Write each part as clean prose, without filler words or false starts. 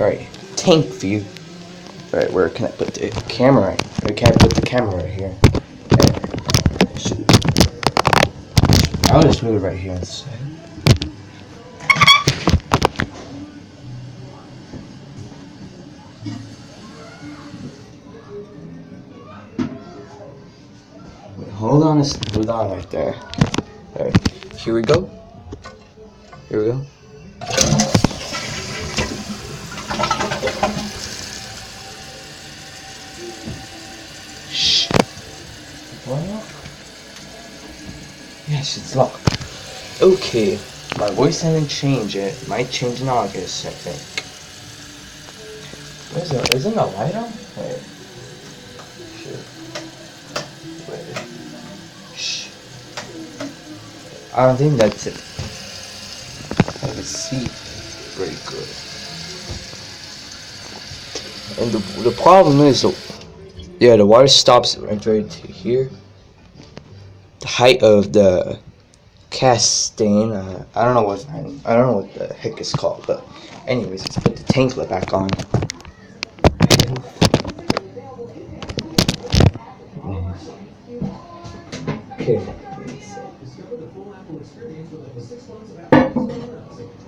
Alright, tank view. Alright, where can I put the camera? Where can I put the camera right here? I'll just move it right here instead. Wait, hold on right there. Alright, here we go. Here we go. Shh. Well, yes, it's locked. Okay, my voice hasn't changed yet. Might change in August, I think. Isn't the light on? Wait. Shit. Wait. Shh. I don't think that's it. I can see very good. And the problem is, yeah, the water stops right here. The height of the cast stain, I don't know what the heck it's called, but anyways, let's put the tank lid back on. Okay.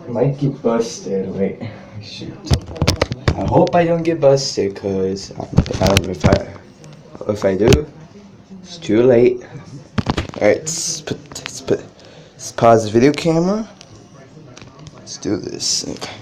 Might get busted. Wait, shoot. I hope I don't get busted, cause if I do, it's too late. Alright, let's pause the video camera. Let's do this. Okay.